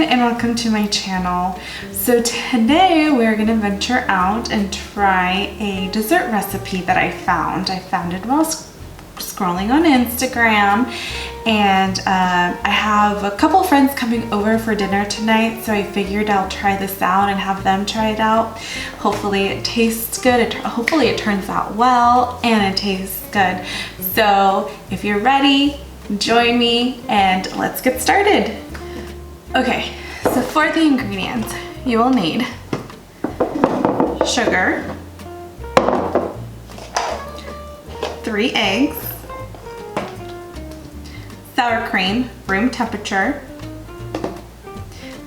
and welcome to my channel. So today we're going to venture out and try a dessert recipe that I found. I found it while scrolling on Instagram, and I have a couple friends coming over for dinner tonight, so I figured I'll try this out and have them try it out. Hopefully it tastes good, hopefully it turns out well, and it tastes good. So if you're ready, join me and let's get started. Okay, so for the ingredients, you will need sugar, 3 eggs, sour cream, room temperature,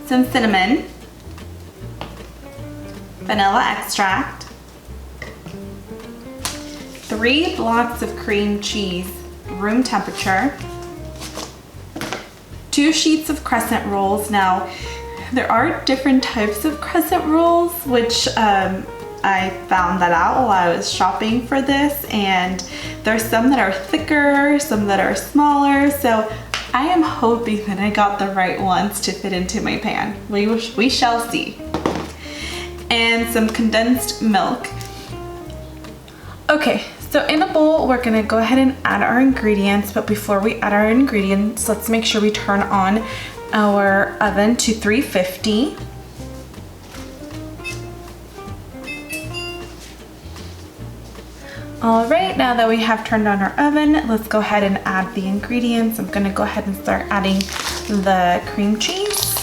some cinnamon, vanilla extract, 3 blocks of cream cheese, room temperature, 2 sheets of crescent rolls. Now, there are different types of crescent rolls, which I found that out while I was shopping for this, and there's some that are thicker, some that are smaller, so I am hoping that I got the right ones to fit into my pan. We shall see. And some condensed milk. Okay, so in a bowl, we're gonna go ahead and add our ingredients, but before we add our ingredients, let's make sure we turn on our oven to 350. All right, now that we have turned on our oven, let's go ahead and add the ingredients. I'm gonna go ahead and start adding the cream cheese.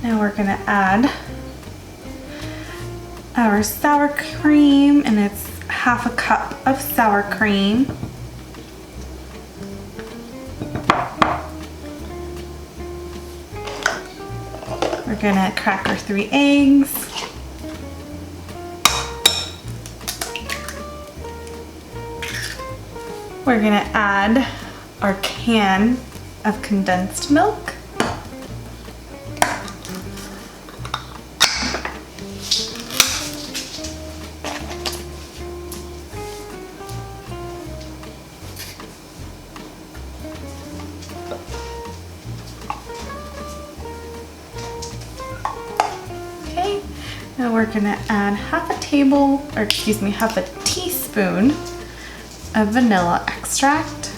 Now we're gonna add our sour cream, and it's half a cup of sour cream. We're gonna crack our 3 eggs. We're gonna add our can of condensed milk. Now we're gonna add half a teaspoon of vanilla extract.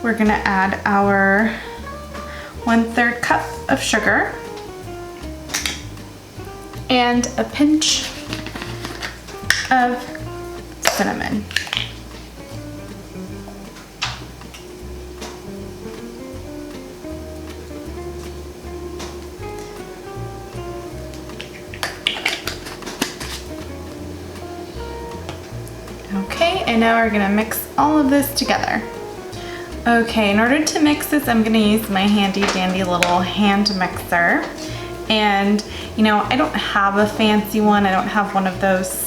We're gonna add our 1/3 cup of sugar and a pinch of cinnamon. Okay, and now we're gonna mix all of this together. Okay, in order to mix this, I'm gonna use my handy dandy little hand mixer. And you know, I don't have a fancy one. I don't have one of those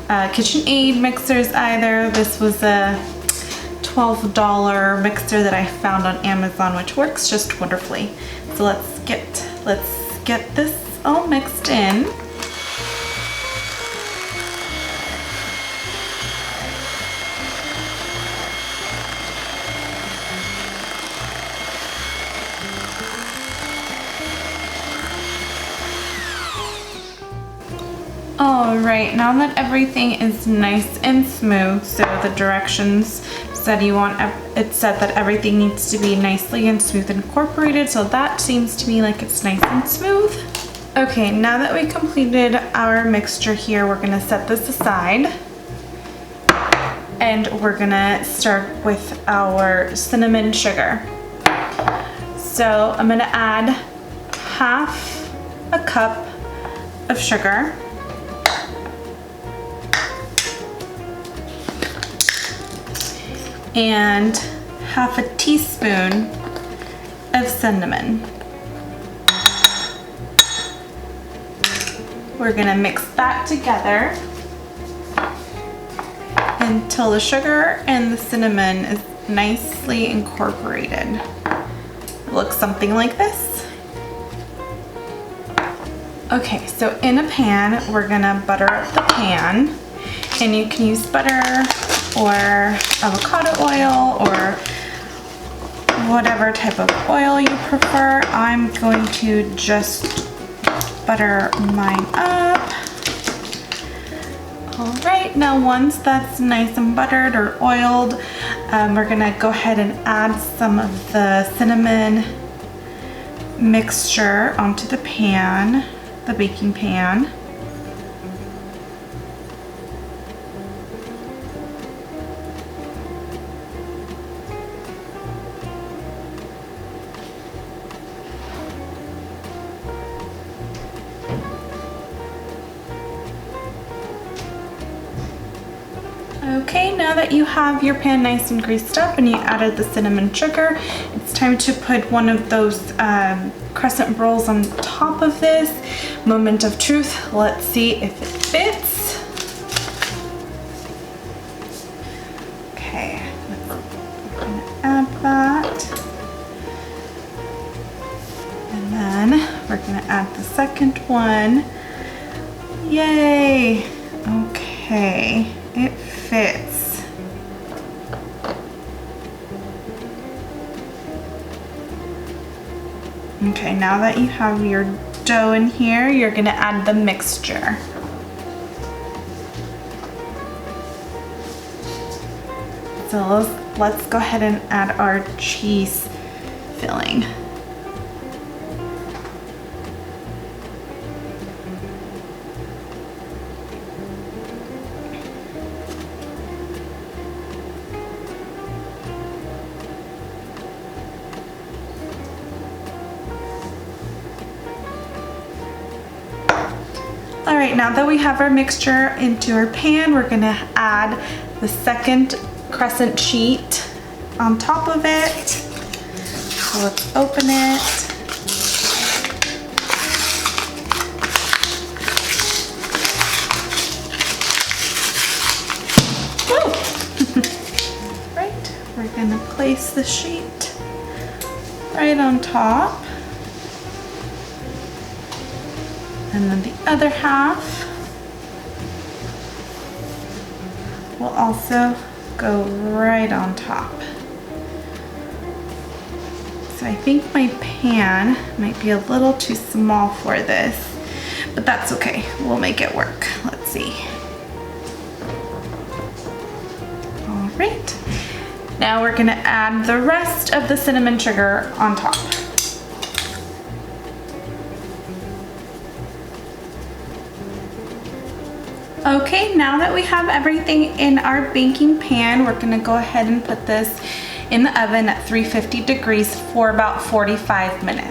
KitchenAid mixers either. This was a $12 mixer that I found on Amazon, which works just wonderfully. So let's get this all mixed in. All right, now that everything is nice and smooth, so the directions said it said that everything needs to be nicely and smooth incorporated, so that seems to me like it's nice and smooth. Okay, now that we completed our mixture here, we're gonna set this aside, and we're gonna start with our cinnamon sugar. So I'm gonna add half a cup of sugar. And half a teaspoon of cinnamon. We're gonna mix that together. until the sugar and the cinnamon is nicely incorporated. It looks something like this. Okay, so in a pan, we're gonna butter up the pan, and you can use butter or avocado oil or whatever type of oil you prefer. I'm going to just butter mine up. All right, now once that's nice and buttered or oiled, we're gonna go ahead and add some of the cinnamon mixture onto the pan, the baking pan. Okay, now that you have your pan nice and greased up and you added the cinnamon sugar, it's time to put one of those crescent rolls on top of this. Moment of truth, let's see if it fits. Okay, we're gonna add that. And then we're gonna add the second one. Yay, okay. It fits. Okay, now that you have your dough in here, you're gonna add the mixture. So let's go ahead and add our cheese filling. All right, now that we have our mixture into our pan, we're gonna add the second crescent sheet on top of it. So let's open it. Right, we're gonna place the sheet right on top. And then the other half will also go right on top. So I think my pan might be a little too small for this, but that's okay. We'll make it work. Let's see. All right. Now we're gonna add the rest of the cinnamon sugar on top. Okay, now that we have everything in our baking pan, we're gonna go ahead and put this in the oven at 350 degrees for about 45 minutes.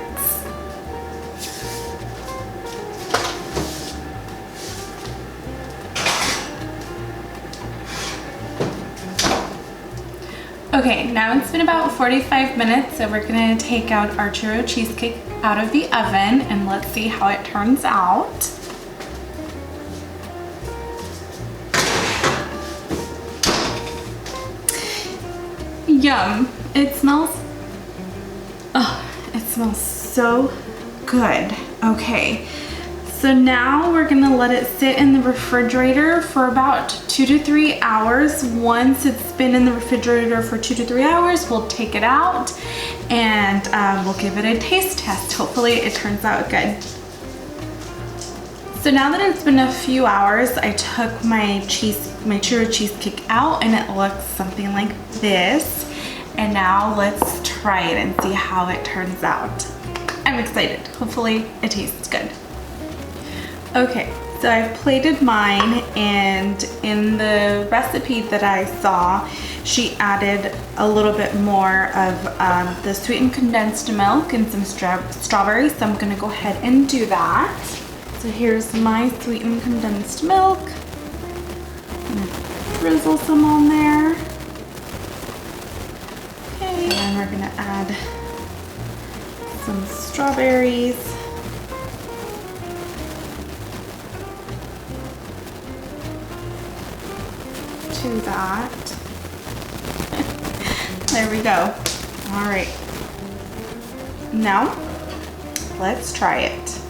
Okay, now it's been about 45 minutes, so we're gonna take out our churro cheesecake out of the oven and let's see how it turns out. Yum. It smells so good. Okay, so now we're gonna let it sit in the refrigerator for about 2 to 3 hours. Once it's been in the refrigerator for 2 to 3 hours, we'll take it out and we'll give it a taste test. Hopefully it turns out good. So now that it's been a few hours, I took my churro cheesecake out and it looks something like this. And now let's try it and see how it turns out. I'm excited. Hopefully it tastes good. Okay, so I plated mine, and in the recipe that I saw, she added a little bit more of the sweetened condensed milk and some strawberries. So I'm gonna go ahead and do that. So here's my sweetened condensed milk. I'm gonna drizzle some on there. Okay, and we're gonna add some strawberries. to that. There we go. All right. Now, let's try it.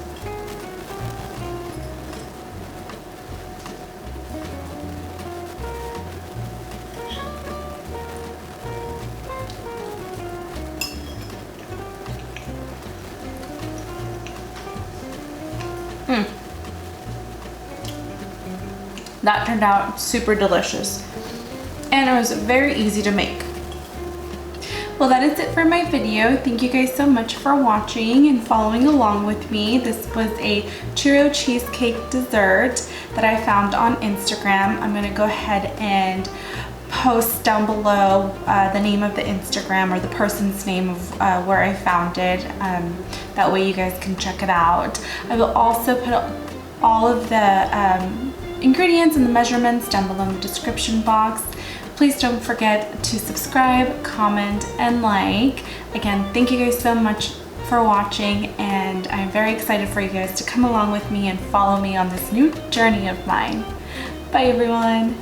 That turned out super delicious. And it was very easy to make. Well, that is it for my video. Thank you guys so much for watching and following along with me. This was a churro cheesecake dessert that I found on Instagram. I'm gonna go ahead and post down below the name of the Instagram or the person's name of where I found it. That way you guys can check it out. I will also put all of the ingredients and the measurements down below in the description box. Please don't forget to subscribe, comment, and like. Again, thank you guys so much for watching, and I'm very excited for you guys to come along with me and follow me on this new journey of mine. Bye everyone.